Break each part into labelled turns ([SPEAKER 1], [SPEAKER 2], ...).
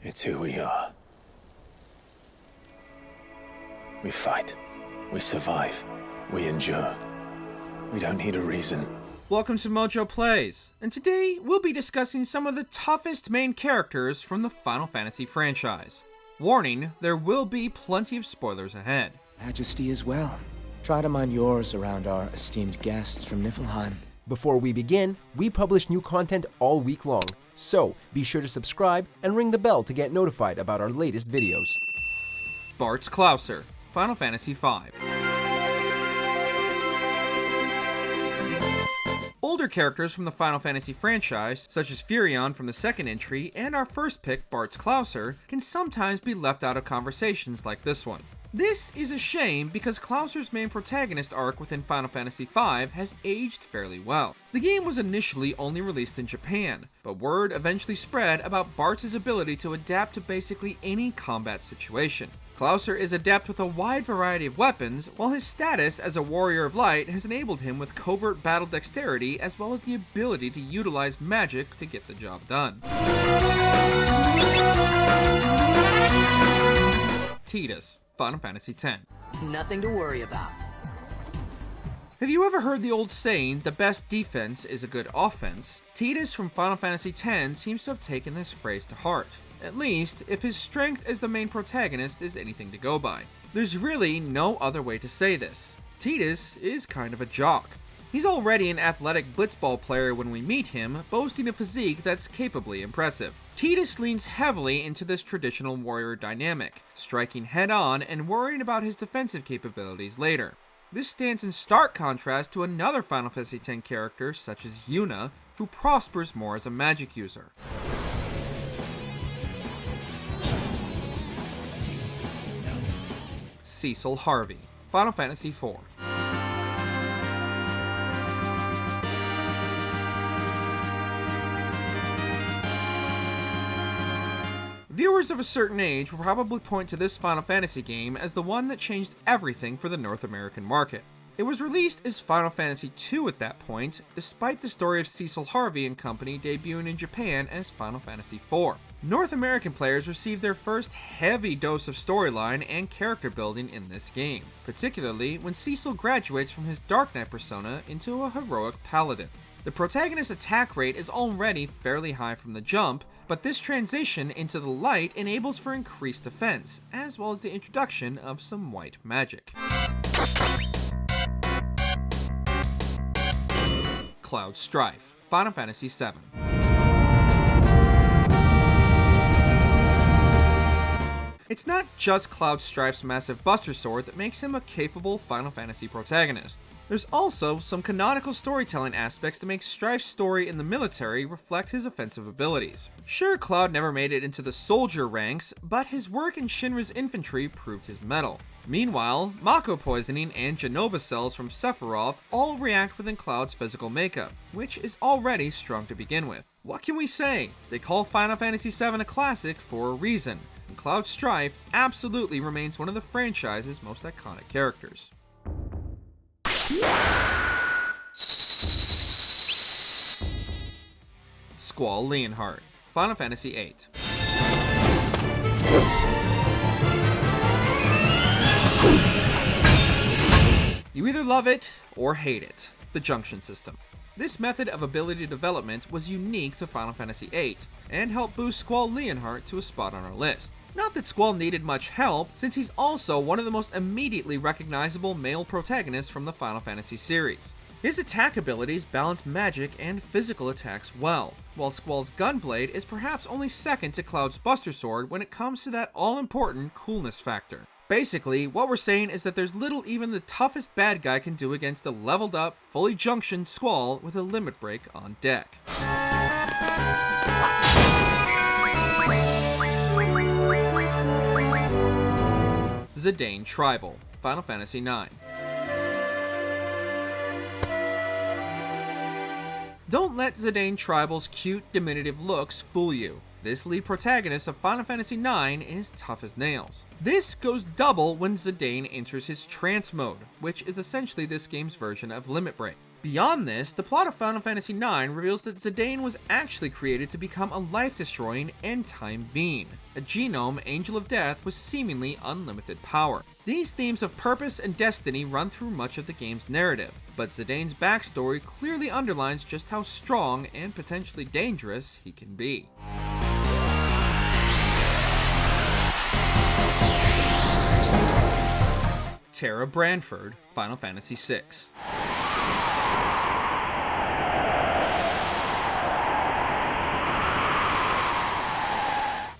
[SPEAKER 1] It's who we are. We fight. We survive. We endure. We don't need a reason.
[SPEAKER 2] Welcome to MojoPlays, and today we'll be discussing some of the toughest main characters from the Final Fantasy franchise. Warning, there will be plenty of spoilers ahead.
[SPEAKER 3] Majesty as well. Try to mind yours around our esteemed guests from Niflheim.
[SPEAKER 4] Before we begin, we publish new content all week long, so be sure to subscribe and ring the bell to get notified about our latest videos.
[SPEAKER 2] Barts Clouser, Final Fantasy V. Older characters from the Final Fantasy franchise, such as Furion from the second entry and our first pick, Barts Clouser, can sometimes be left out of conversations like this one. This is a shame because Clouser's main protagonist arc within Final Fantasy V has aged fairly well. The game was initially only released in Japan, but word eventually spread about Barts' ability to adapt to basically any combat situation. Clouser is adept with a wide variety of weapons, while his status as a warrior of light has enabled him with covert battle dexterity as well as the ability to utilize magic to get the job done. Etus, Final Fantasy X.
[SPEAKER 5] Nothing to worry about.
[SPEAKER 2] Have you ever heard the old saying, the best defense is a good offense? Etus from Final Fantasy X seems to have taken this phrase to heart. At least, if his strength as the main protagonist is anything to go by. There's really no other way to say this. Etus is kind of a jock. He's already an athletic blitzball player when we meet him, boasting a physique that's capably impressive. Etus leans heavily into this traditional warrior dynamic, striking head-on and worrying about his defensive capabilities later. This stands in stark contrast to another Final Fantasy X character such as Yuna, who prospers more as a magic user. Cecil Harvey, Final Fantasy IV. Viewers of a certain age will probably point to this Final Fantasy game as the one that changed everything for the North American market. It was released as Final Fantasy II at that point, despite the story of Cecil Harvey and company debuting in Japan as Final Fantasy IV. North American players received their first heavy dose of storyline and character building in this game, particularly when Cecil graduates from his Dark Knight persona into a heroic paladin. The protagonist's attack rate is already fairly high from the jump, but this transition into the light enables for increased defense, as well as the introduction of some white magic. Cloud Strife, Final Fantasy VII. It's not just Cloud Strife's massive Buster Sword that makes him a capable Final Fantasy protagonist. There's also some canonical storytelling aspects that make Strife's story in the military reflect his offensive abilities. Sure, Cloud never made it into the soldier ranks, but his work in Shinra's infantry proved his mettle. Meanwhile, Mako poisoning and Genova cells from Sephiroth all react within Cloud's physical makeup, which is already strong to begin with. What can we say? They call Final Fantasy VII a classic for a reason, and Cloud Strife absolutely remains one of the franchise's most iconic characters. Squall Leonhardt, Final Fantasy VIII. You either love it or hate it, the junction system. This method of ability development was unique to Final Fantasy VIII, and helped boost Squall Leonhardt to a spot on our list. Not that Squall needed much help, since he's also one of the most immediately recognizable male protagonists from the Final Fantasy series. His attack abilities balance magic and physical attacks well, while Squall's Gunblade is perhaps only second to Cloud's Buster Sword when it comes to that all-important coolness factor. Basically, what we're saying is that there's little even the toughest bad guy can do against a leveled up, fully junctioned Squall with a limit break on deck. Zidane Tribal, Final Fantasy IX. Don't let Zidane Tribal's cute, diminutive looks fool you. This lead protagonist of Final Fantasy IX is tough as nails. This goes double when Zidane enters his trance mode, which is essentially this game's version of Limit Break. Beyond this, the plot of Final Fantasy IX reveals that Zidane was actually created to become a life-destroying end-time being, a genome angel of death with seemingly unlimited power. These themes of purpose and destiny run through much of the game's narrative, but Zidane's backstory clearly underlines just how strong and potentially dangerous he can be. Terara Branford, Final Fantasy VI.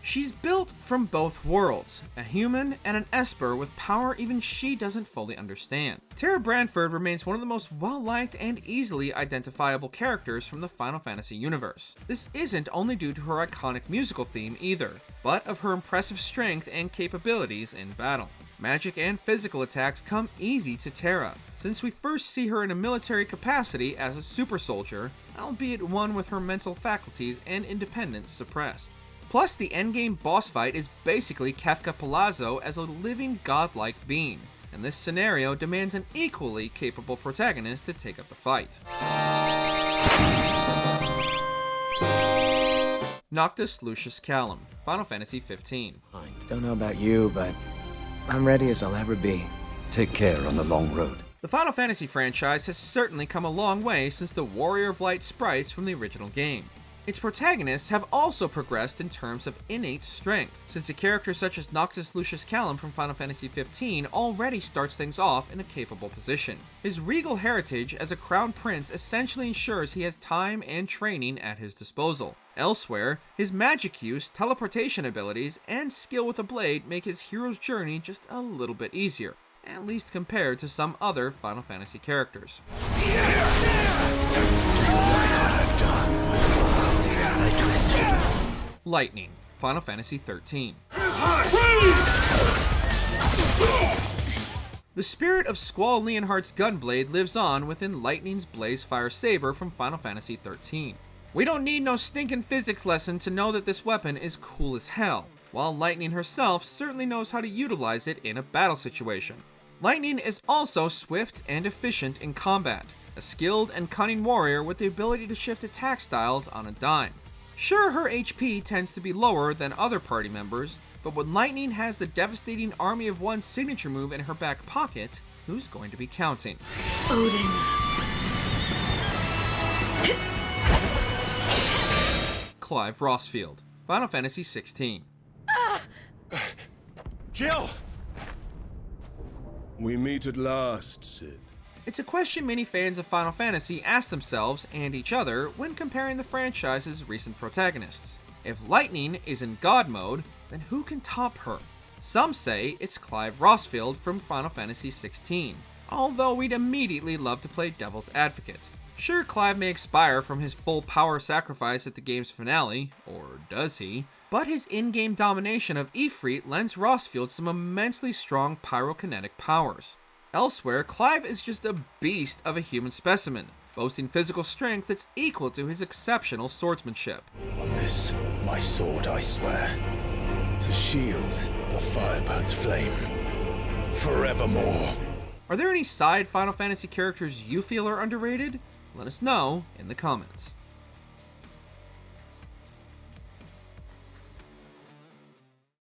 [SPEAKER 2] She's built from both worlds, a human and an Esper with power even she doesn't fully understand. Terara Branford remains one of the most well-liked and easily identifiable characters from the Final Fantasy universe. This isn't only due to her iconic musical theme either, but of her impressive strength and capabilities in battle. Magic and physical attacks come easy to Terara, since we first see her in a military capacity as a super soldier, albeit one with her mental faculties and independence suppressed. Plus, the endgame boss fight is basically Kefka Palazzo as a living godlike being, and this scenario demands an equally capable protagonist to take up the fight. Noctis Lucius Callum, Final Fantasy XV.
[SPEAKER 3] Don't know about you, but I'm ready as I'll ever be.
[SPEAKER 6] Take care on the long road.
[SPEAKER 2] The Final Fantasy franchise has certainly come a long way since the Warrior of Light sprites from the original game. Its protagonists have also progressed in terms of innate strength, since a character such as Noctis Lucius Callum from Final Fantasy XV already starts things off in a capable position. His regal heritage as a crown prince essentially ensures he has time and training at his disposal. Elsewhere, his magic use, teleportation abilities, and skill with a blade make his hero's journey just a little bit easier, at least compared to some other Final Fantasy characters. Lightning, Final Fantasy XIII. The spirit of Squall Leonhardt's gunblade lives on within Lightning's Blazefire Saber from Final Fantasy XIII. We don't need no stinking physics lesson to know that this weapon is cool as hell, while Lightning herself certainly knows how to utilize it in a battle situation. Lightning is also swift and efficient in combat, a skilled and cunning warrior with the ability to shift attack styles on a dime. Sure, her HP tends to be lower than other party members, but when Lightning has the devastating Army of One signature move in her back pocket, who's going to be counting?
[SPEAKER 7] Odin.
[SPEAKER 2] Clive Rosfield, Final Fantasy XVI.
[SPEAKER 8] Jill! We meet at last, Sid.
[SPEAKER 2] It's a question many fans of Final Fantasy ask themselves and each other when comparing the franchise's recent protagonists. If Lightning is in God mode, then who can top her? Some say it's Clive Rosfield from Final Fantasy XVI, although we'd immediately love to play devil's advocate. Sure, Clive may expire from his full power sacrifice at the game's finale, or does he? But his in-game domination of Ifrit lends Rosfield some immensely strong pyrokinetic powers. Elsewhere, Clive is just a beast of a human specimen, boasting physical strength that's equal to his exceptional swordsmanship.
[SPEAKER 1] On this, my sword, I swear, to shield the Firebird's flame forevermore.
[SPEAKER 2] Are there any side Final Fantasy characters you feel are underrated? Let us know in the comments.